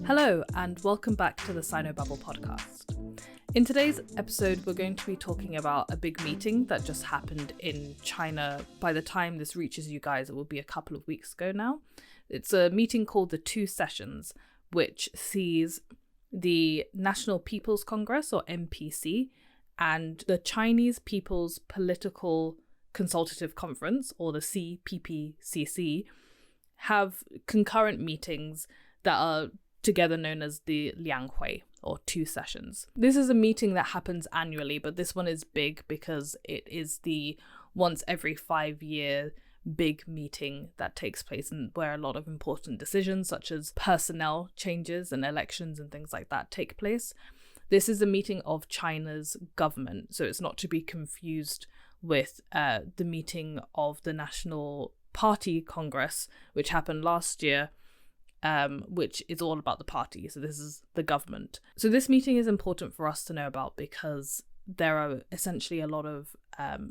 Hello, and welcome back to the Sinobabble podcast. In today's episode, we're going to be talking about a big meeting that just happened in China. By the time this reaches you guys, it will be a couple of weeks ago now. It's a meeting called the Two Sessions, which sees the National People's Congress, or NPC, and the Chinese People's Political Consultative Conference, or the CPPCC, have concurrent meetings that are together known as the Lianghui, or Two Sessions. This is a meeting that happens annually, but this one is big because it is the once every 5-year big meeting that takes place and where a lot of important decisions such as personnel changes and elections and things like that take place. This is a meeting of China's government, so it's not to be confused with the meeting of the National Party Congress, which happened last year, which is all about the party. So this is the government. So this meeting is important for us to know about because there are essentially a lot of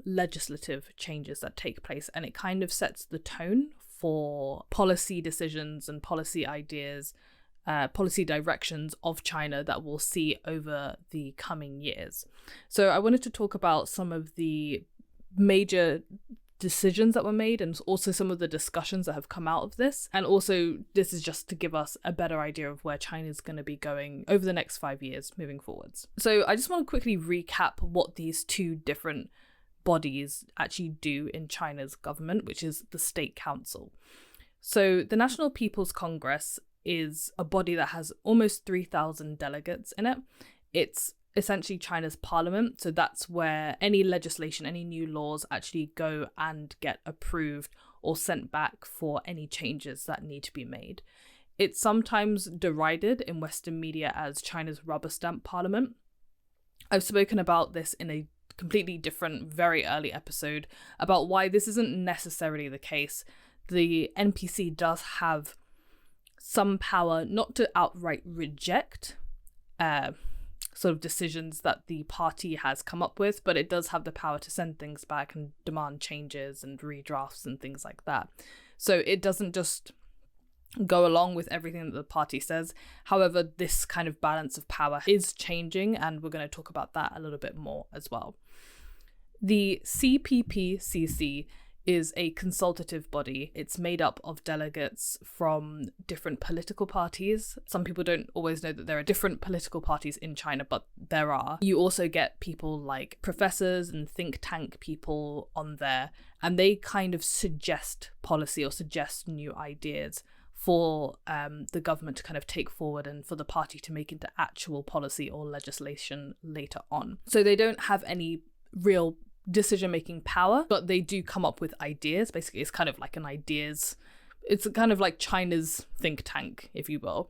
legislative changes that take place, and it kind of sets the tone for policy decisions and policy ideas, policy directions of China that we'll see over the coming years. So I wanted to talk about some of the major decisions that were made and also some of the discussions that have come out of this. And also this is just to give us a better idea of where China is going to be going over the next 5 years moving forwards. So I just want to quickly recap what these two different bodies actually do in China's government, which is the State Council. So the National People's Congress is a body that has almost 3,000 delegates in it. It's essentially China's parliament, so that's where any legislation, any new laws actually go and get approved or sent back for any changes that need to be made. It's sometimes derided in Western media as China's rubber stamp parliament. I've spoken about this in a completely different, very early episode about why this isn't necessarily the case. The NPC does have some power not to outright reject sort of decisions that the party has come up with, but it does have the power to send things back and demand changes and redrafts and things like that. So it doesn't just go along with everything that the party says. However, this kind of balance of power is changing, and we're going to talk about that a little bit more as well. The CPPCC is a consultative body. It's made up of delegates from different political parties. Some people don't always know that there are different political parties in China, but there are. You also get people like professors and think tank people on there, and they kind of suggest policy or suggest new ideas for the government to kind of take forward and for the party to make into actual policy or legislation later on. So they don't have any real decision-making power, but they do come up with ideas. Basically, it's kind of like it's kind of like China's think tank, if you will.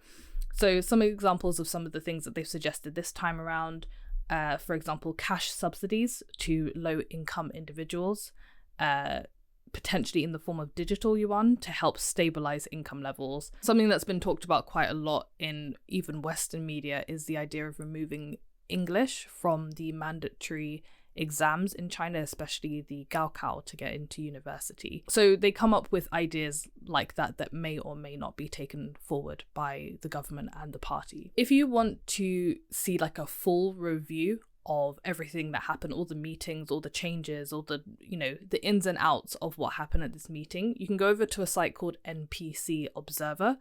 So some examples of some of the things that they've suggested this time around, for example, cash subsidies to low-income individuals, potentially in the form of digital yuan to help stabilize income levels. Something that's been talked about quite a lot in even Western media is the idea of removing English from the mandatory exams in China, especially the Gaokao to get into university. So they come up with ideas like that may or may not be taken forward by the government and the party. If you want to see like a full review of everything that happened, all the meetings, all the changes, all the, the ins and outs of what happened at this meeting, you can go over to a site called NPC Observer.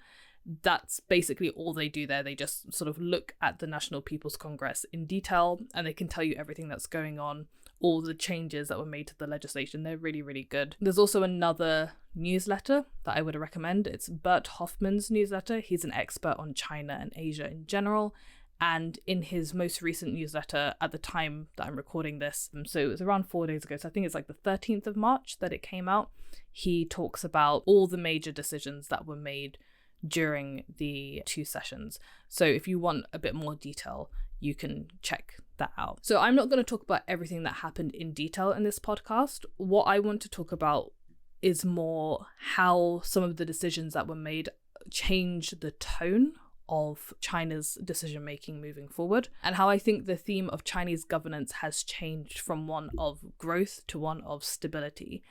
That's basically all they do there. They just sort of look at the National People's Congress in detail, and they can tell you everything that's going on, all the changes that were made to the legislation. They're really, really good. There's also another newsletter that I would recommend. It's Bert Hoffman's newsletter. He's an expert on China and Asia in general. And in his most recent newsletter at the time that I'm recording this, so it was around 4 days ago, so I think it's like the 13th of March that it came out, he talks about all the major decisions that were made during the two sessions. So if you want a bit more detail, you can check that out. So I'm not going to talk about everything that happened in detail in this podcast. What I want to talk about is more how some of the decisions that were made change the tone of China's decision making moving forward, and how I think the theme of Chinese governance has changed from one of growth to one of stability.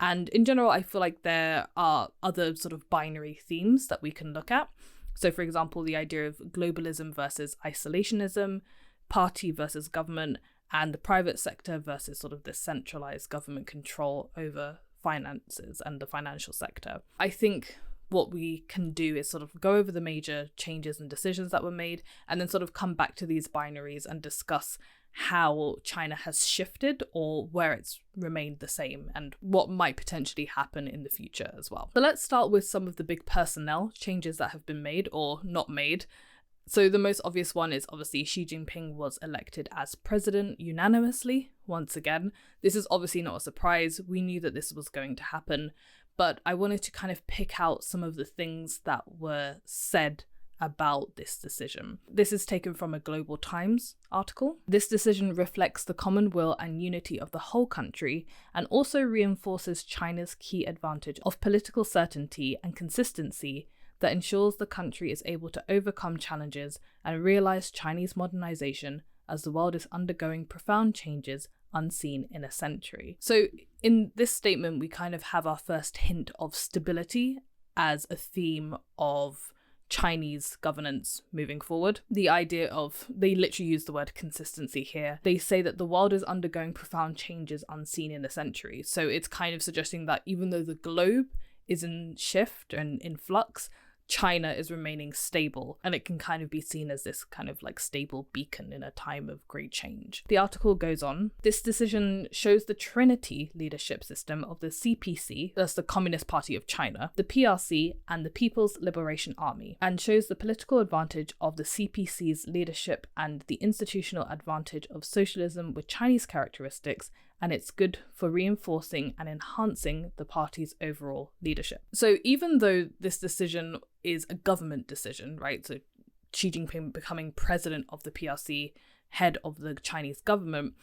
And in general, I feel like there are other sort of binary themes that we can look at. So, for example, the idea of globalism versus isolationism, party versus government, and the private sector versus sort of the centralized government control over finances and the financial sector. I think what we can do is sort of go over the major changes and decisions that were made, and then sort of come back to these binaries and discuss how China has shifted or where it's remained the same and what might potentially happen in the future as well. So let's start with some of the big personnel changes that have been made or not made. So the most obvious one is obviously Xi Jinping was elected as president unanimously once again. This is obviously not a surprise. We knew that this was going to happen, but I wanted to kind of pick out some of the things that were said about this decision. This is taken from a Global Times article. This decision reflects the common will and unity of the whole country and also reinforces China's key advantage of political certainty and consistency that ensures the country is able to overcome challenges and realize Chinese modernization as the world is undergoing profound changes unseen in a century. So in this statement, we kind of have our first hint of stability as a theme of Chinese governance moving forward. The idea of, they literally use the word consistency here. They say that the world is undergoing profound changes unseen in a century. So it's kind of suggesting that even though the globe is in shift and in flux, China is remaining stable, and it can kind of be seen as this kind of like stable beacon in a time of great change. The article goes on, this decision shows the Trinity leadership system of the CPC, that's the Communist Party of China, the PRC, and the People's Liberation Army, and shows the political advantage of the CPC's leadership and the institutional advantage of socialism with Chinese characteristics, and it's good for reinforcing and enhancing the party's overall leadership. So even though this decision is a government decision, right? So Xi Jinping becoming president of the PRC, head of the Chinese government,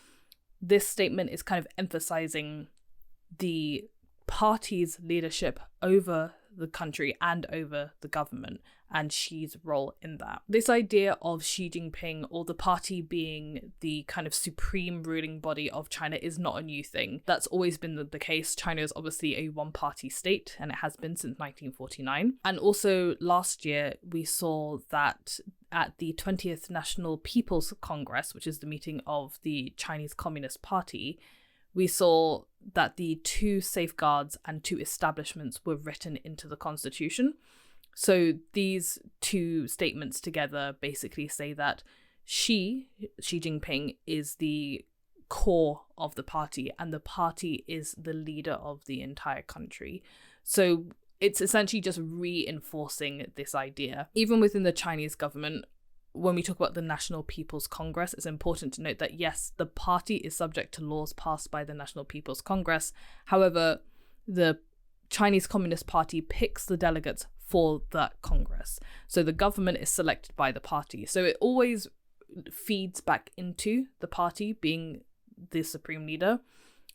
this statement is kind of emphasizing the party's leadership over the country and over the government and Xi's role in that. This idea of Xi Jinping or the party being the kind of supreme ruling body of China is not a new thing. That's always been the case. China is obviously a one-party state, and it has been since 1949. And also last year, we saw that at the 20th National People's Congress, which is the meeting of the Chinese Communist Party, we saw that the two safeguards and two establishments were written into the constitution. So these two statements together basically say that Xi Jinping is the core of the party and the party is the leader of the entire country. So it's essentially just reinforcing this idea. Even within the Chinese government, when we talk about the National People's Congress, it's important to note that yes, the party is subject to laws passed by the National People's Congress. However, the Chinese Communist Party picks the delegates for that Congress. So the government is selected by the party. So it always feeds back into the party being the supreme leader.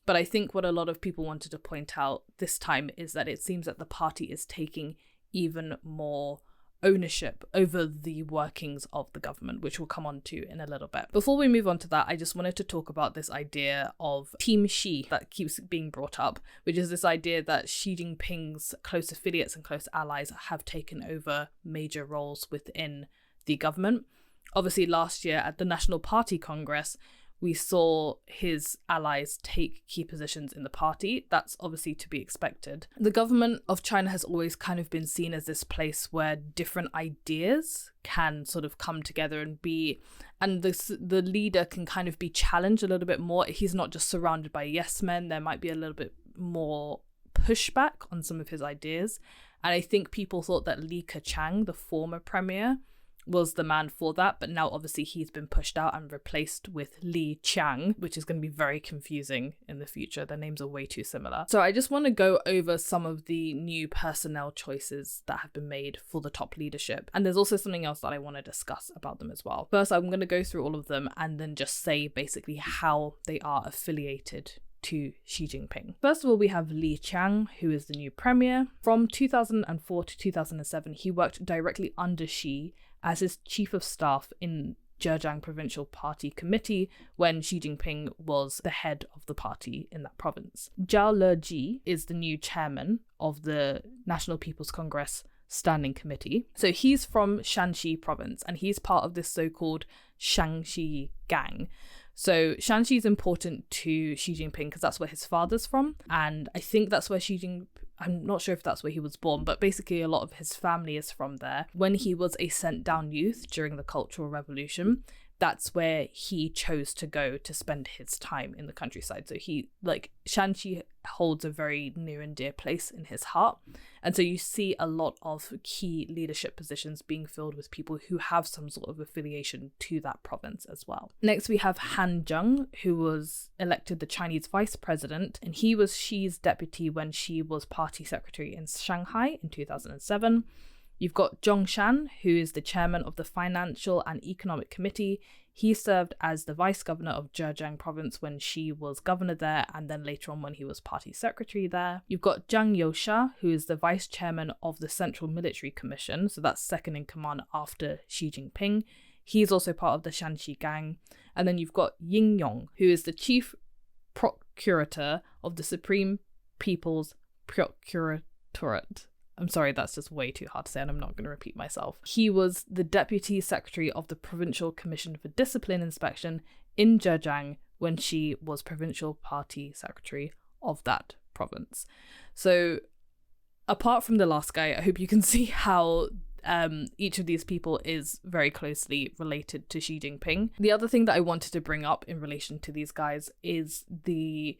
But I think what a lot of people wanted to point out this time is that it seems that the party is taking even more ownership over the workings of the government, which we'll come on to in a little bit. Before we move on to that, I just wanted to talk about this idea of Team Xi that keeps being brought up, which is this idea that Xi Jinping's close affiliates and close allies have taken over major roles within the government. Obviously, last year at the National Party Congress, we saw his allies take key positions in the party. That's obviously to be expected. The government of China has always kind of been seen as this place where different ideas can sort of come together and the leader can kind of be challenged a little bit more. He's not just surrounded by yes men. There might be a little bit more pushback on some of his ideas. And I think people thought that Li Keqiang, the former premier, was the man for that, but now obviously he's been pushed out and replaced with Li Qiang, which is going to be very confusing in the future. Their names are way too similar. So I just want to go over some of the new personnel choices that have been made for the top leadership. And there's also something else that I want to discuss about them as well. First, I'm going to go through all of them and then just say basically how they are affiliated to Xi Jinping. First of all, we have Li Qiang, who is the new premier. From 2004 to 2007, he worked directly under Xi as his chief of staff in Zhejiang Provincial Party Committee when Xi Jinping was the head of the party in that province. Zhao Leji is the new chairman of the National People's Congress Standing Committee. So he's from Shanxi province, and he's part of this so-called Shanxi Gang. So Shanxi is important to Xi Jinping because that's where his father's from. And I think that's where I'm not sure if that's where he was born, but basically a lot of his family is from there. When he was a sent down youth during the Cultural Revolution, that's where he chose to go to spend his time in the countryside. So Shanxi holds a very near and dear place in his heart. And so you see a lot of key leadership positions being filled with people who have some sort of affiliation to that province as well. Next, we have Han Zheng, who was elected the Chinese vice president, and he was Xi's deputy when Xi was party secretary in Shanghai in 2007. You've got Zhong Shan, who is the chairman of the Financial and Economic Committee. He served as the vice governor of Zhejiang province when Xi was governor there, and then later on when he was party secretary there. You've got Zhang Youxia, who is the vice chairman of the Central Military Commission, so that's second in command after Xi Jinping. He's also part of the Shanxi Gang. And then you've got Ying Yong, who is the chief procurator of the Supreme People's Procuratorate. I'm sorry, that's just way too hard to say, and I'm not going to repeat myself. He was the Deputy Secretary of the Provincial Commission for Discipline Inspection in Zhejiang when Xi was Provincial Party Secretary of that province. So, apart from the last guy, I hope you can see how each of these people is very closely related to Xi Jinping. The other thing that I wanted to bring up in relation to these guys is the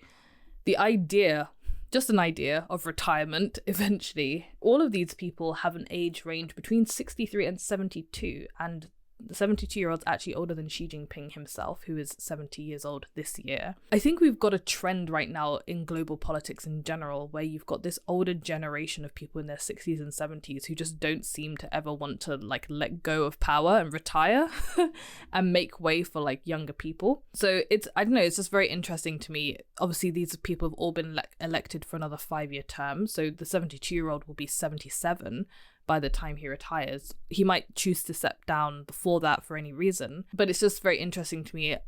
idea, just an idea of retirement eventually. All of these people have an age range between 63 and 72, and the 72-year-old's actually older than Xi Jinping himself, who is 70 years old this year. I think we've got a trend right now in global politics in general where you've got this older generation of people in their 60s and 70s who just don't seem to ever want to let go of power and retire and make way for younger people. So it's just very interesting to me. Obviously, these people have all been elected for another 5-year term. So the 72-year-old will be 77 by the time he retires. He might choose to step down before that for any reason, but it's just very interesting to me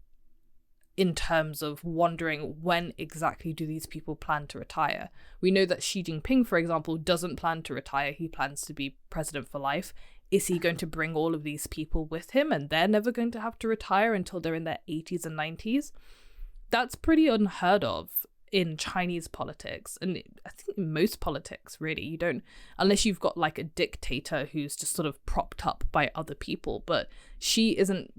in terms of wondering when exactly do these people plan to retire. We know that Xi Jinping, for example, doesn't plan to retire. He plans to be president for life. Is he going to bring all of these people with him and they're never going to have to retire until they're in their 80s and 90s? That's pretty unheard of in Chinese politics, and I think in most politics, really. You don't, unless you've got a dictator who's just sort of propped up by other people, but Xi isn't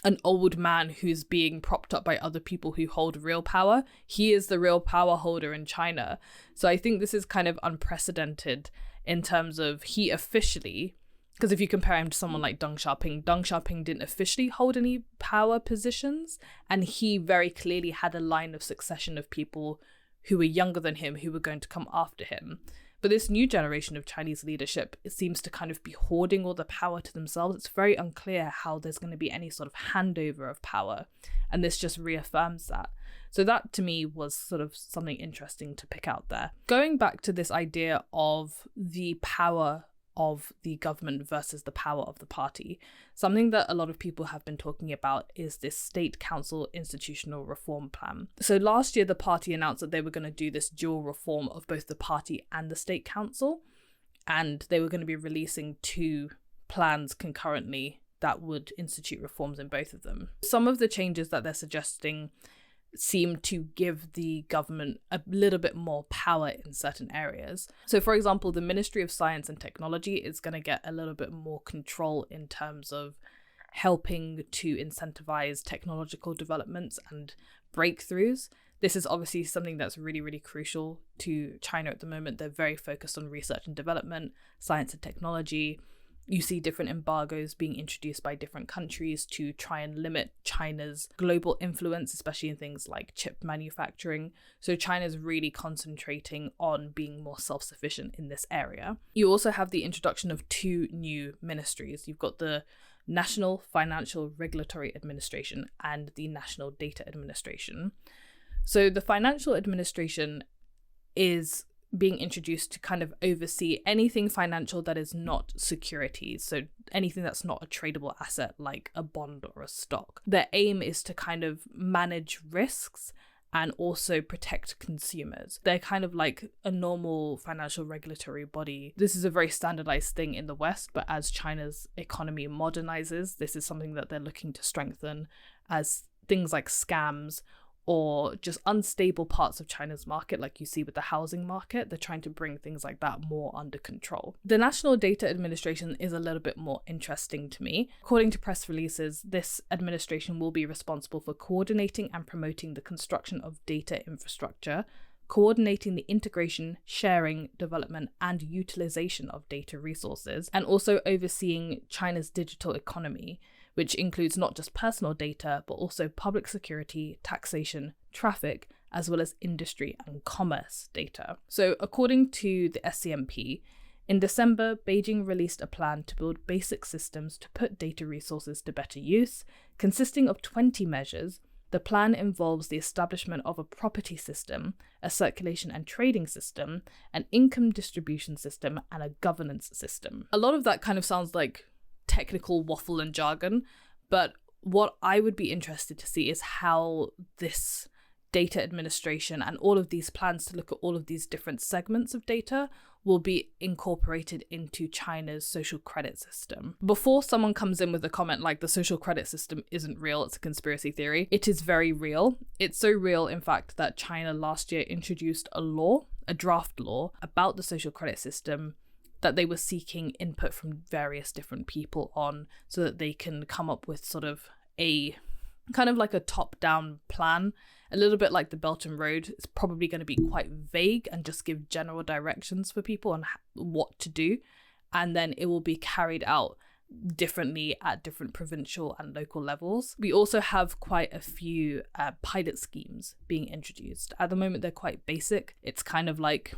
an old man who's being propped up by other people who hold real power. He is the real power holder in China. So I think this is kind of unprecedented in terms of he officially, because if you compare him to someone like Deng Xiaoping didn't officially hold any power positions, and he very clearly had a line of succession of people who were younger than him who were going to come after him. But this new generation of Chinese leadership, it seems to kind of be hoarding all the power to themselves. It's very unclear how there's going to be any sort of handover of power, and this just reaffirms that. So that to me was sort of something interesting to pick out there. Going back to this idea of the power of the government versus the power of the party, something that a lot of people have been talking about is this State Council institutional reform plan. So last year, the party announced that they were going to do this dual reform of both the party and the State Council, and they were going to be releasing 2 plans concurrently that would institute reforms in both of them. Some of the changes that they're suggesting seem to give the government a little bit more power in certain areas. So, for example, the Ministry of Science and Technology is going to get a little bit more control in terms of helping to incentivize technological developments and breakthroughs. This is obviously something that's really, really crucial to China at the moment. They're very focused on research and development, science and technology. You see different embargoes being introduced by different countries to try and limit China's global influence, especially in things like chip manufacturing. So China's really concentrating on being more self-sufficient in this area. You also have the introduction of 2 new ministries. You've got the National Financial Regulatory Administration and the National Data Administration. So the Financial Administration is being introduced to kind of oversee anything financial that is not securities, so anything that's not a tradable asset like a bond or a stock. Their aim is to kind of manage risks and also protect consumers. They're kind of like a normal financial regulatory body. This is a very standardized thing in the West, but as China's economy modernizes, this is something that they're looking to strengthen, as things like scams or just unstable parts of China's market, like you see with the housing market, they're trying to bring things like that more under control. The National Data Administration is a little bit more interesting to me. According to press releases, this administration will be responsible for coordinating and promoting the construction of data infrastructure, coordinating the integration, sharing, development, and utilization of data resources, and also overseeing China's digital economy, which includes not just personal data, but also public security, taxation, traffic, as well as industry and commerce data. So according to the SCMP, in December, Beijing released a plan to build basic systems to put data resources to better use. Consisting of 20 measures, the plan involves the establishment of a property system, a circulation and trading system, an income distribution system, and a governance system. A lot of that kind of sounds like technical waffle and jargon, but what I would be interested to see is how this data administration and all of these plans to look at all of these different segments of data will be incorporated into China's social credit system. Before someone comes in with a comment like the social credit system isn't real, it's a conspiracy theory, it is very real. It's so real, in fact, that China last year introduced a draft law about the social credit system that they were seeking input from various different people on, so that they can come up with sort of a kind of like a top-down plan, a little bit like the Belt and Road. It's probably going to be quite vague and just give general directions for people on what to do, and then it will be carried out differently at different provincial and local levels. We also have quite a few pilot schemes being introduced. At the moment, they're quite basic. It's kind of like,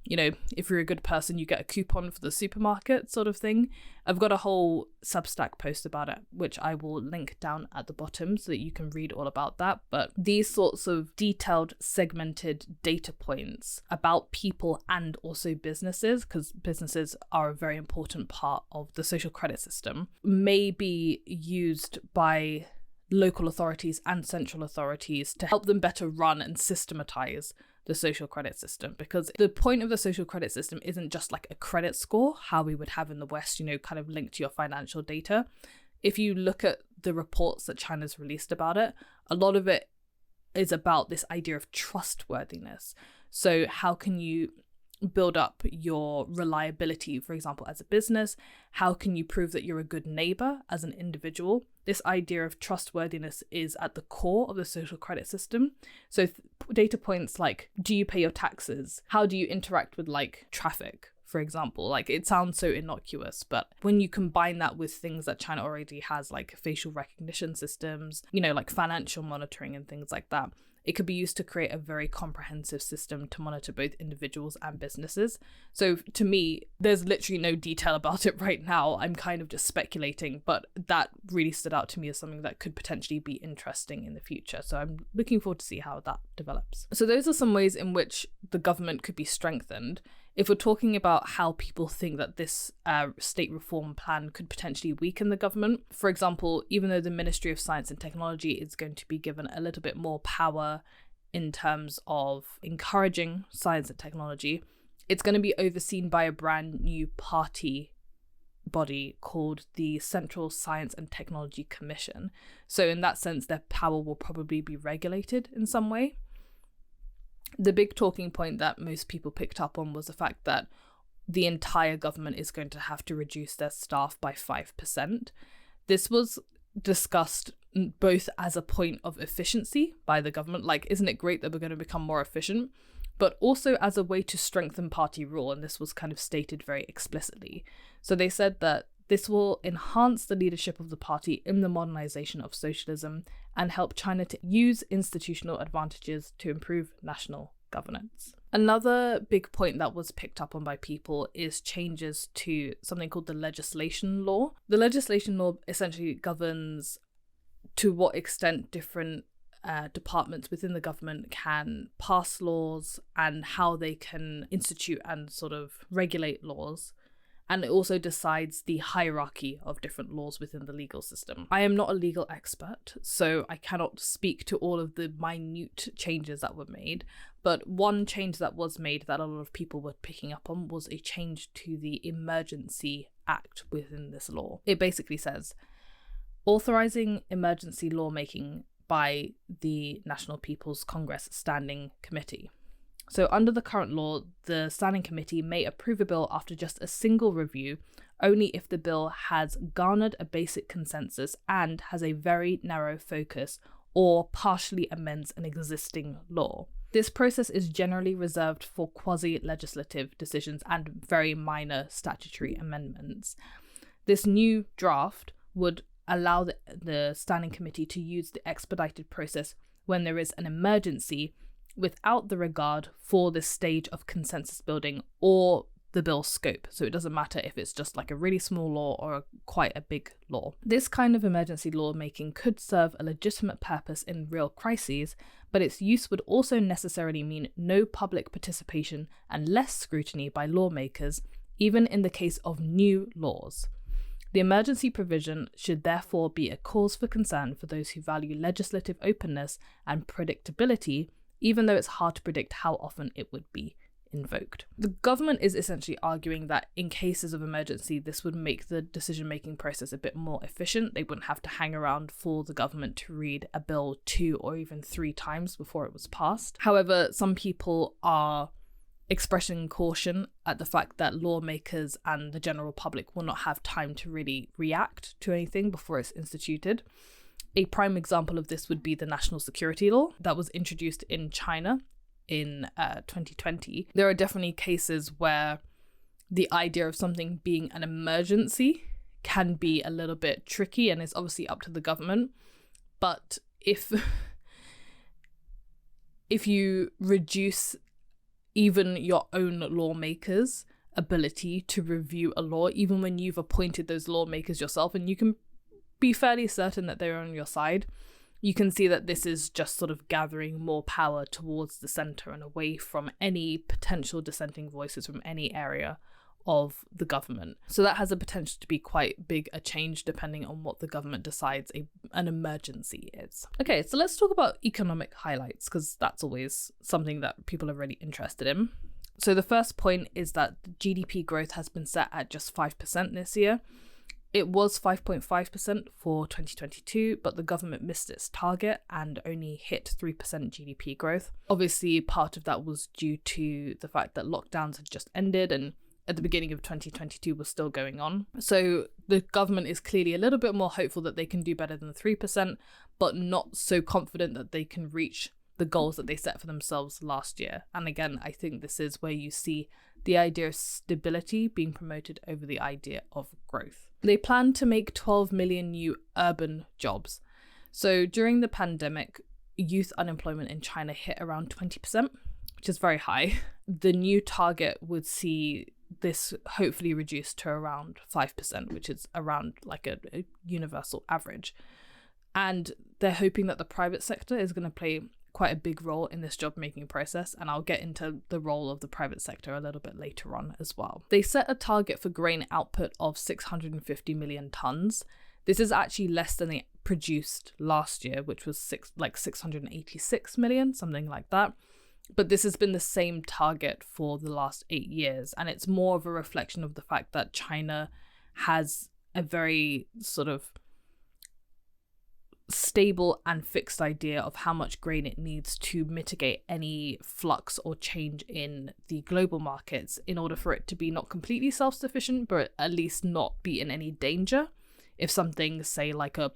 you know, if you're a good person, you get a coupon for the supermarket sort of thing. I've got a whole Substack post about it, which I will link down at the bottom so that you can read all about that. But these sorts of detailed, segmented data points about people and also businesses, because businesses are a very important part of the social credit system, may be used by local authorities and central authorities to help them better run and systematize the social credit system. Because the point of the social credit system isn't just like a credit score, how we would have in the West, you know, kind of linked to your financial data. If you look at the reports that China's released about it, a lot of it is about this idea of trustworthiness. So how can you build up your reliability, for example, as a business? How can you prove that you're a good neighbor as an individual? This idea of trustworthiness is at the core of the social credit system. So data points like, do you pay your taxes? How do you interact with like traffic, for example? Like, it sounds so innocuous, but when you combine that with things that China already has, like facial recognition systems, you know, like financial monitoring and things like that, it could be used to create a very comprehensive system to monitor both individuals and businesses. So to me, there's literally no detail about it right now. I'm kind of just speculating, but that really stood out to me as something that could potentially be interesting in the future. So I'm looking forward to see how that develops. So those are some ways in which the government could be strengthened. If we're talking about how people think that this state reform plan could potentially weaken the government, for example, even though the Ministry of Science and Technology is going to be given a little bit more power in terms of encouraging science and technology, it's going to be overseen by a brand new party body called the Central Science and Technology Commission. So in that sense, their power will probably be regulated in some way. The big talking point that most people picked up on was the fact that the entire government is going to have to reduce their staff by 5%. This was discussed both as a point of efficiency by the government, like, isn't it great that we're going to become more efficient, but also as a way to strengthen party rule, and this was kind of stated very explicitly. So they said that this will enhance the leadership of the party in the modernization of socialism and help China to use institutional advantages to improve national governance. Another big point that was picked up on by people is changes to something called the legislation law. The legislation law essentially governs to what extent different departments within the government can pass laws and how they can institute and sort of regulate laws. and it also decides the hierarchy of different laws within the legal system. I am not a legal expert, so I cannot speak to all of the minute changes that were made, but one change that was made that a lot of people were picking up on was a change to the Emergency Act within this law. It basically says, authorizing emergency lawmaking by the National People's Congress Standing Committee. So under the current law, the Standing Committee may approve a bill after just a single review, only if the bill has garnered a basic consensus and has a very narrow focus or partially amends an existing law. This process is generally reserved for quasi-legislative decisions and very minor statutory amendments. This new draft would allow the Standing Committee to use the expedited process when there is an emergency without the regard for this stage of consensus building or the bill's scope. So it doesn't matter if it's just like a really small law or quite a big law. This kind of emergency lawmaking could serve a legitimate purpose in real crises, but its use would also necessarily mean no public participation and less scrutiny by lawmakers, even in the case of new laws. The emergency provision should therefore be a cause for concern for those who value legislative openness and predictability, even though it's hard to predict how often it would be invoked. The government is essentially arguing that in cases of emergency, this would make the decision-making process a bit more efficient. They wouldn't have to hang around for the government to read a bill 2 or even 3 times before it was passed. However, some people are expressing caution at the fact that lawmakers and the general public will not have time to really react to anything before it's instituted. A prime example of this would be the national security law that was introduced in China in 2020. There are definitely cases where the idea of something being an emergency can be a little bit tricky, and it's obviously up to the government. But if you reduce even your own lawmakers' ability to review a law, even when you've appointed those lawmakers yourself, and you can be fairly certain that they're on your side, you can see that this is just sort of gathering more power towards the centre and away from any potential dissenting voices from any area of the government. So that has a potential to be quite big a change depending on what the government decides an emergency is. Okay, so let's talk about economic highlights, because that's always something that people are really interested in. So the first point is that GDP growth has been set at just 5% this year. It was 5.5% for 2022, but the government missed its target and only hit 3% GDP growth. Obviously, part of that was due to the fact that lockdowns had just ended and at the beginning of 2022 was still going on. So the government is clearly a little bit more hopeful that they can do better than 3%, but not so confident that they can reach the goals that they set for themselves last year. And again, I think this is where you see the idea of stability being promoted over the idea of growth. They plan to make 12 million new urban jobs. So during the pandemic, youth unemployment in China hit around 20%, which is very high. The new target would see this hopefully reduced to around 5%, which is around like a universal average. And they're hoping that the private sector is going to play quite a big role in this job making process, and I'll get into the role of the private sector a little bit later on as well. They set a target for grain output of 650 million tons. This is actually less than they produced last year, which was 686 million, something like that. But this has been the same target for the last 8 years, and it's more of a reflection of the fact that China has a very sort of stable and fixed idea of how much grain it needs to mitigate any flux or change in the global markets in order for it to be not completely self-sufficient, but at least not be in any danger if something, say like a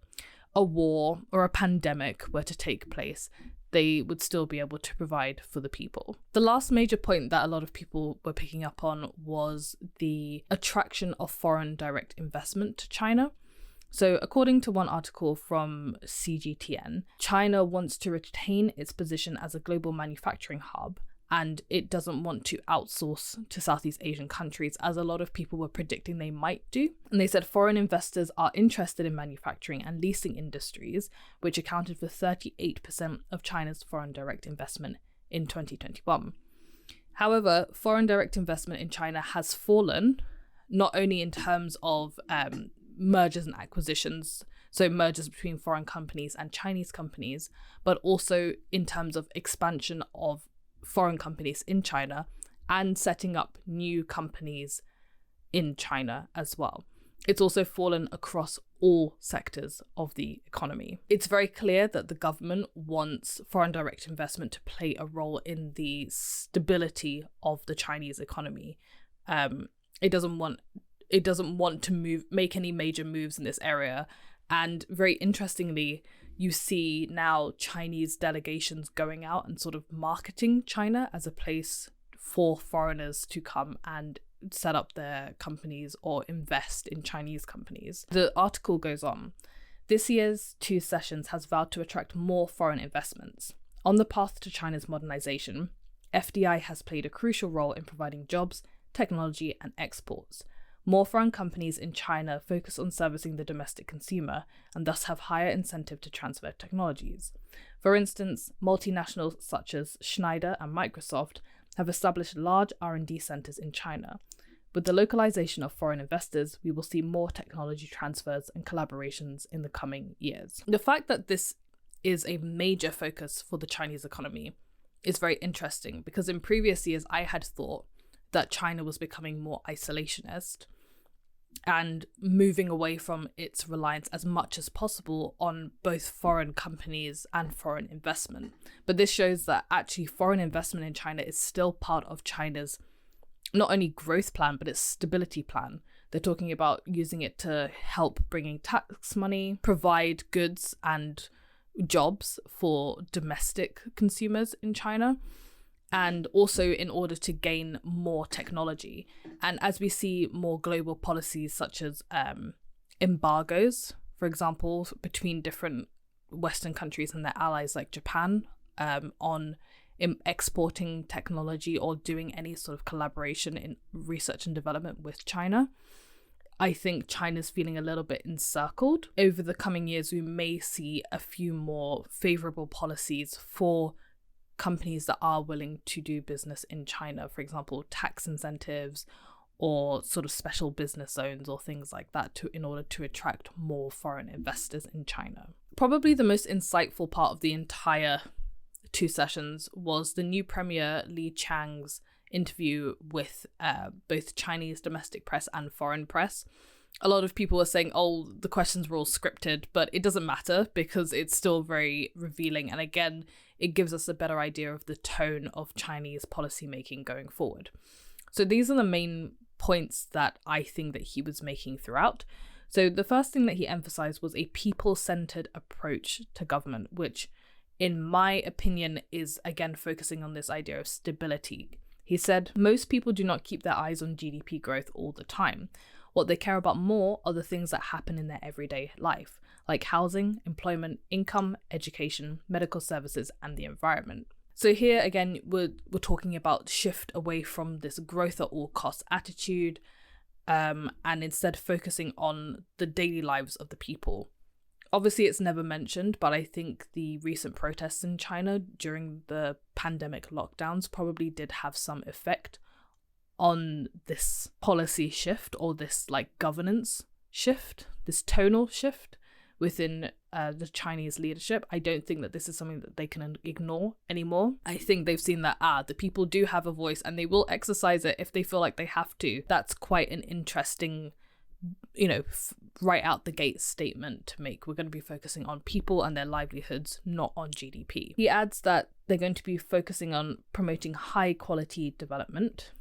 war or a pandemic were to take place. They would still be able to provide for the people. The last major point that a lot of people were picking up on was the attraction of foreign direct investment to China. So according to one article from CGTN, China wants to retain its position as a global manufacturing hub, and it doesn't want to outsource to Southeast Asian countries, as a lot of people were predicting they might do. And they said foreign investors are interested in manufacturing and leasing industries, which accounted for 38% of China's foreign direct investment in 2021. However, foreign direct investment in China has fallen not only in terms of mergers and acquisitions, so mergers between foreign companies and Chinese companies, but also in terms of expansion of foreign companies in China and setting up new companies in China as well. It's also fallen across all sectors of the economy. It's very clear that the government wants foreign direct investment to play a role in the stability of the Chinese economy. It doesn't want to make any major moves in this area. And very interestingly, you see now Chinese delegations going out and sort of marketing China as a place for foreigners to come and set up their companies or invest in Chinese companies. The article goes on. This year's 2 sessions has vowed to attract more foreign investments. On the path to China's modernization, FDI has played a crucial role in providing jobs, technology, and exports. More foreign companies in China focus on servicing the domestic consumer and thus have higher incentive to transfer technologies. For instance, multinationals such as Schneider and Microsoft have established large R&D centers in China. With the localization of foreign investors, we will see more technology transfers and collaborations in the coming years. The fact that this is a major focus for the Chinese economy is very interesting, because in previous years I had thought that China was becoming more isolationist and moving away from its reliance as much as possible on both foreign companies and foreign investment. But this shows that actually foreign investment in China is still part of China's not only growth plan, but its stability plan. They're talking about using it to help bringing tax money, provide goods and jobs for domestic consumers in China, and also in order to gain more technology. And as we see more global policies such as embargoes, for example, between different Western countries and their allies like Japan, on exporting technology or doing any sort of collaboration in research and development with China, I think China's feeling a little bit encircled. Over the coming years, we may see a few more favorable policies for companies that are willing to do business in China, for example, tax incentives or sort of special business zones or things like that in order to attract more foreign investors in China. Probably the most insightful part of the entire 2 sessions was the new Premier Li Qiang's interview with both Chinese domestic press and foreign press. A lot of people were saying, oh, the questions were all scripted, but it doesn't matter because it's still very revealing. And again, it gives us a better idea of the tone of Chinese policymaking going forward. So these are the main points that I think that he was making throughout. So the first thing that he emphasized was a people-centered approach to government, which in my opinion is again focusing on this idea of stability. He said, most people do not keep their eyes on GDP growth all the time. What they care about more are the things that happen in their everyday life, like housing, employment, income, education, medical services, and the environment. So here again, we're talking about shift away from this growth at all costs attitude, and instead focusing on the daily lives of the people. Obviously, it's never mentioned, but I think the recent protests in China during the pandemic lockdowns probably did have some effect on this policy shift or this like governance shift, this tonal shift within the Chinese leadership. I don't think that this is something that they can ignore anymore. I think they've seen that, the people do have a voice and they will exercise it if they feel like they have to. That's quite an interesting, right out the gate statement to make. We're going to be focusing on people and their livelihoods, not on GDP. He adds that they're going to be focusing on promoting high quality development.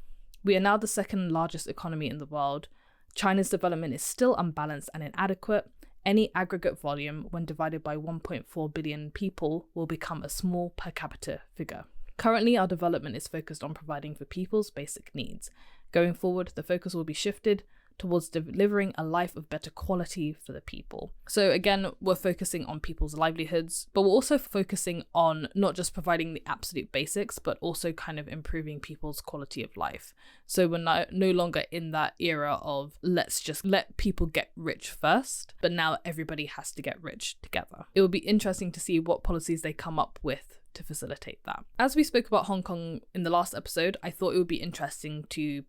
We are now the second largest economy in the world. China's development is still unbalanced and inadequate. Any aggregate volume, when divided by 1.4 billion people, will become a small per capita figure. Currently, our development is focused on providing for people's basic needs. Going forward, the focus will be shifted towards delivering a life of better quality for the people. So again, we're focusing on people's livelihoods, but we're also focusing on not just providing the absolute basics, but also kind of improving people's quality of life. So we're no longer in that era of let's just let people get rich first, but now everybody has to get rich together. It will be interesting to see what policies they come up with to facilitate that. As we spoke about Hong Kong in the last episode, I thought it would be interesting to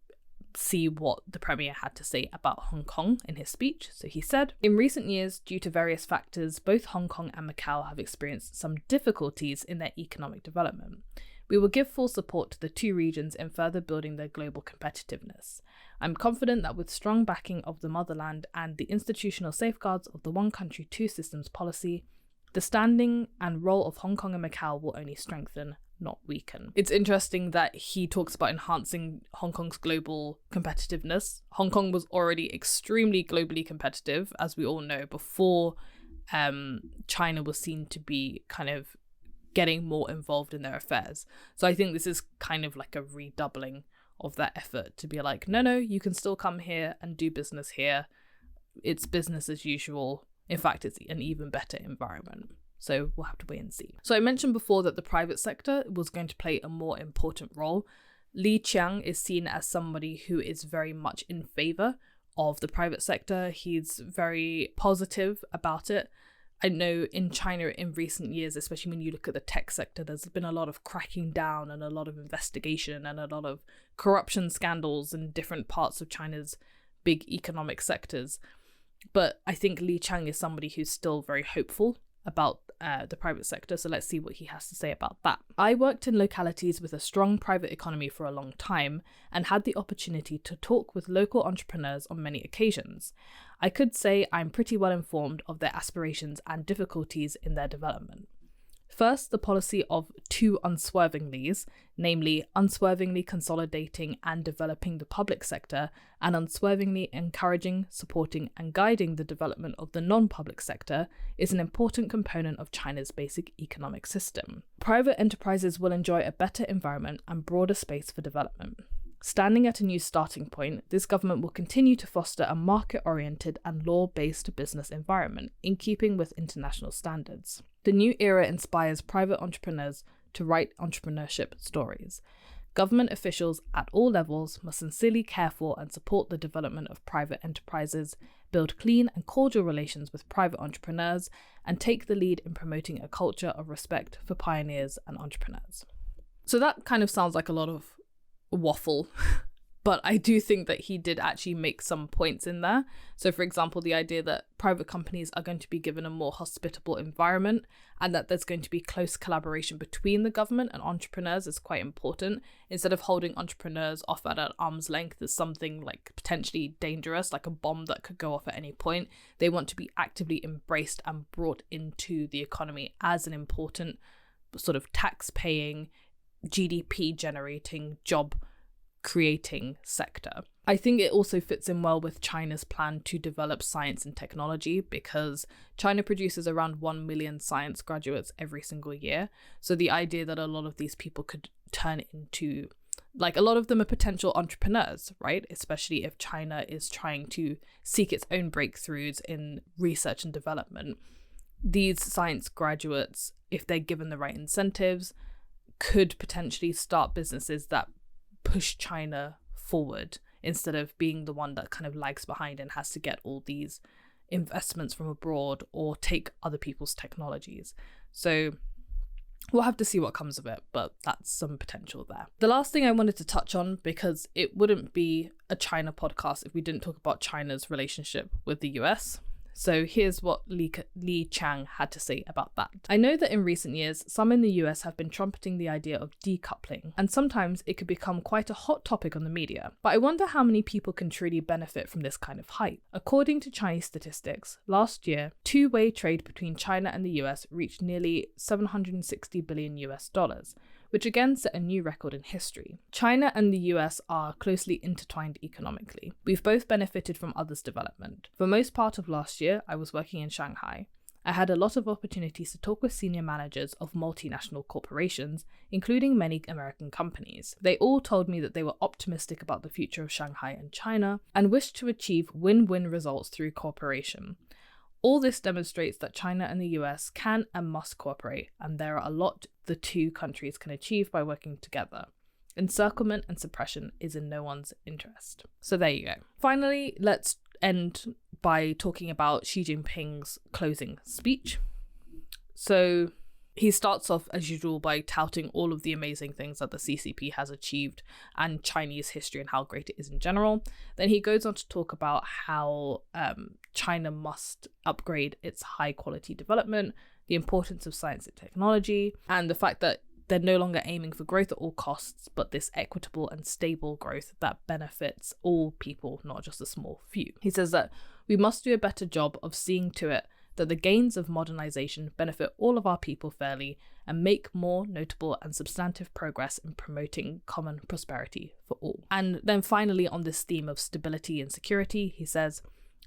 see what the Premier had to say about Hong Kong in his speech. So he said, "In recent years, due to various factors, both Hong Kong and Macau have experienced some difficulties in their economic development. We will give full support to the two regions in further building their global competitiveness. I'm confident that with strong backing of the motherland and the institutional safeguards of the one country, two systems policy, the standing and role of Hong Kong and Macau will only strengthen, not weaken." It's interesting that he talks about enhancing Hong Kong's global competitiveness. Hong Kong was already extremely globally competitive, as we all know, before China was seen to be kind of getting more involved in their affairs. So I think this is kind of like a redoubling of that effort to be like, no, you can still come here and do business here. It's business as usual. In fact, it's an even better environment. So we'll have to wait and see. So I mentioned before that the private sector was going to play a more important role. Qiang is seen as somebody who is very much in favor of the private sector. He's very positive about it. I know in China in recent years, especially when you look at the tech sector, there's been a lot of cracking down and a lot of investigation and a lot of corruption scandals in different parts of China's big economic sectors. But I think Qiang is somebody who's still very hopeful about the private sector, so let's see what he has to say about that. "I worked in localities with a strong private economy for a long time and had the opportunity to talk with local entrepreneurs on many occasions. I could say I'm pretty well informed of their aspirations and difficulties in their development. First, the policy of two unswervinglys, namely unswervingly consolidating and developing the public sector and unswervingly encouraging, supporting and guiding the development of the non-public sector, is an important component of China's basic economic system. Private enterprises will enjoy a better environment and broader space for development. Standing at a new starting point, this government will continue to foster a market-oriented and law-based business environment in keeping with international standards. The new era inspires private entrepreneurs to write entrepreneurship stories. Government officials at all levels must sincerely care for and support the development of private enterprises, build clean and cordial relations with private entrepreneurs, and take the lead in promoting a culture of respect for pioneers and entrepreneurs." So that kind of sounds like a lot of waffle, but I do think that he did actually make some points in there. So for example, the idea that private companies are going to be given a more hospitable environment and that there's going to be close collaboration between the government and entrepreneurs is quite important. Instead of holding entrepreneurs off at an arm's length as something like potentially dangerous, like a bomb that could go off at any point, they want to be actively embraced and brought into the economy as an important sort of tax-paying, GDP generating, job creating sector. I think it also fits in well with China's plan to develop science and technology, because China produces around 1 million science graduates every single year. So the idea that a lot of these people could turn into, like, a lot of them are potential entrepreneurs, right? Especially if China is trying to seek its own breakthroughs in research and development. These science graduates, if they're given the right incentives, could potentially start businesses that push China forward instead of being the one that kind of lags behind and has to get all these investments from abroad or take other people's technologies. So we'll have to see what comes of it, but that's some potential there. The last thing I wanted to touch on, because it wouldn't be a China podcast if we didn't talk about China's relationship with the US. So here's what Qiang had to say about that. "I know that in recent years, some in the US have been trumpeting the idea of decoupling, and sometimes it could become quite a hot topic on the media. But I wonder how many people can truly benefit from this kind of hype. According to Chinese statistics, last year, two-way trade between China and the US reached nearly $760 billion US, which again set a new record in history. China and the US are closely intertwined economically. We've both benefited from others' development. For most part of last year, I was working in Shanghai. I had a lot of opportunities to talk with senior managers of multinational corporations, including many American companies. They all told me that they were optimistic about the future of Shanghai and China and wished to achieve win-win results through cooperation. All this demonstrates that China and the US can and must cooperate, and there are a lot the two countries can achieve by working together. Encirclement and suppression is in no one's interest." So there you go. Finally, let's end by talking about Xi Jinping's closing speech. So He starts off, as usual, by touting all of the amazing things that the CCP has achieved and Chinese history and how great it is in general. Then he goes on to talk about how China must upgrade its high-quality development, the importance of science and technology, and the fact that they're no longer aiming for growth at all costs, but this equitable and stable growth that benefits all people, not just a small few. He says that we must do a better job of seeing to it that the gains of modernization benefit all of our people fairly and make more notable and substantive progress in promoting common prosperity for all. And then finally, on this theme of stability and security, he says,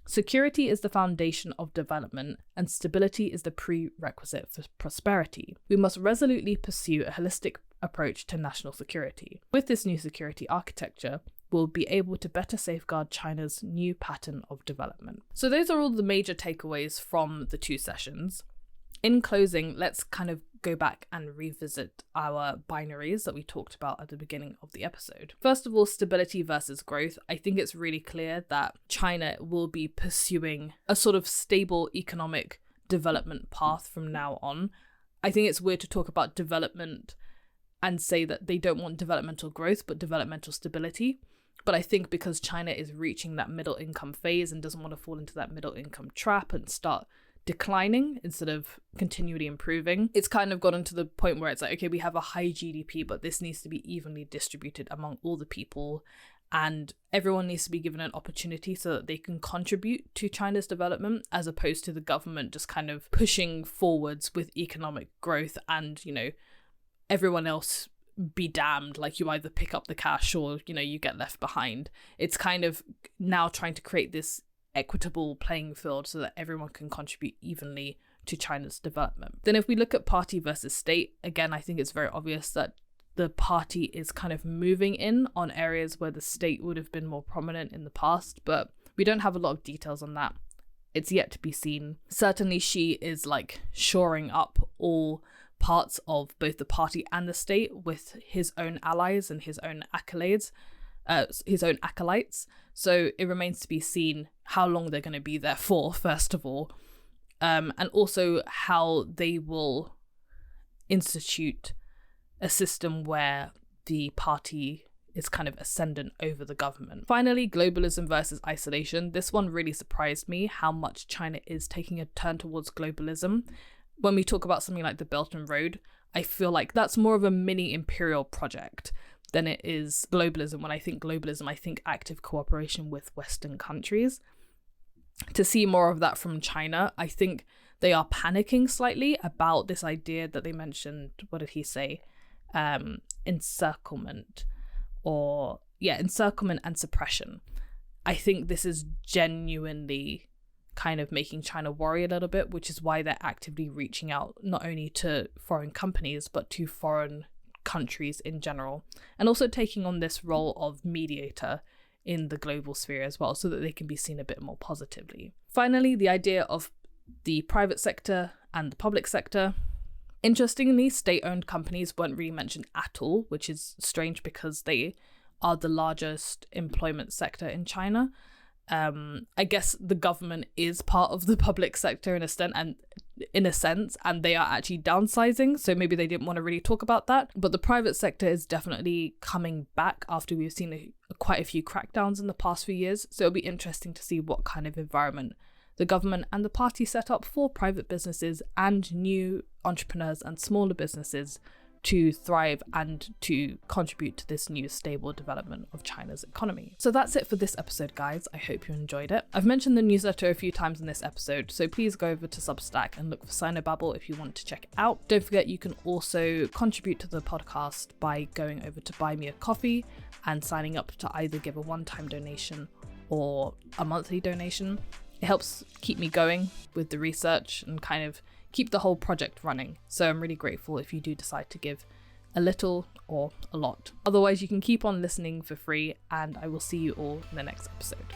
security is the foundation of development and stability is the prerequisite for prosperity. We must resolutely pursue a holistic approach to national security. With this new security architecture, we'll be able to better safeguard China's new pattern of development. So those are all the major takeaways from the two sessions. In closing, let's kind of go back and revisit our binaries that we talked about at the beginning of the episode. First of all, stability versus growth. I think it's really clear that China will be pursuing a sort of stable economic development path from now on. I think it's weird to talk about development and say that they don't want developmental growth, but developmental stability. But I think because China is reaching that middle income phase and doesn't want to fall into that middle income trap and start declining instead of continually improving, it's kind of gotten to the point where it's like, okay, we have a high GDP, but this needs to be evenly distributed among all the people, and everyone needs to be given an opportunity so that they can contribute to China's development, as opposed to the government just kind of pushing forwards with economic growth and, you know, everyone else be damned, like you either pick up the cash or, you know, you get left behind. It's kind of now trying to create this equitable playing field so that everyone can contribute evenly to China's development. Then if we look at party versus state, again, I think it's very obvious that the party is kind of moving in on areas where the state would have been more prominent in the past, but we don't have a lot of details on that. It's yet to be seen. Certainly Xi is like shoring up all parts of both the party and the state with his own allies and his own accolades, his own acolytes. So it remains to be seen how long they're going to be there for, first of all, and also how they will institute a system where the party is kind of ascendant over the government. Finally, globalism versus isolation. This one really surprised me, how much China is taking a turn towards globalism. When we talk about something like the Belt and Road, I feel like that's more of a mini imperial project than it is globalism. When I think globalism, I think active cooperation with Western countries. To see more of that from China, I think they are panicking slightly about this idea that they mentioned, what did he say? Encirclement and suppression. I think this is genuinely kind of making China worry a little bit, which is why they're actively reaching out not only to foreign companies but to foreign countries in general, and also taking on this role of mediator in the global sphere as well, so that they can be seen a bit more positively. Finally, the idea of the private sector and the public sector. Interestingly, state-owned companies weren't really mentioned at all, which is strange because they are the largest employment sector in China. I guess the government is part of the public sector in a sense, and they are actually downsizing, so maybe they didn't want to really talk about that. But the private sector is definitely coming back after we've seen quite a few crackdowns in the past few years, so it'll be interesting to see what kind of environment the government and the party set up for private businesses and new entrepreneurs and smaller businesses to thrive and to contribute to this new stable development of China's economy. So that's it for this episode, guys. I hope you enjoyed it. I've mentioned the newsletter a few times in this episode, so please go over to Substack and look for Sinobabble if you want to check it out. Don't forget you can also contribute to the podcast by going over to Buy Me a Coffee and signing up to either give a one-time donation or a monthly donation. It helps keep me going with the research and kind of keep the whole project running. So I'm really grateful if you do decide to give a little or a lot. Otherwise, you can keep on listening for free, and I will see you all in the next episode.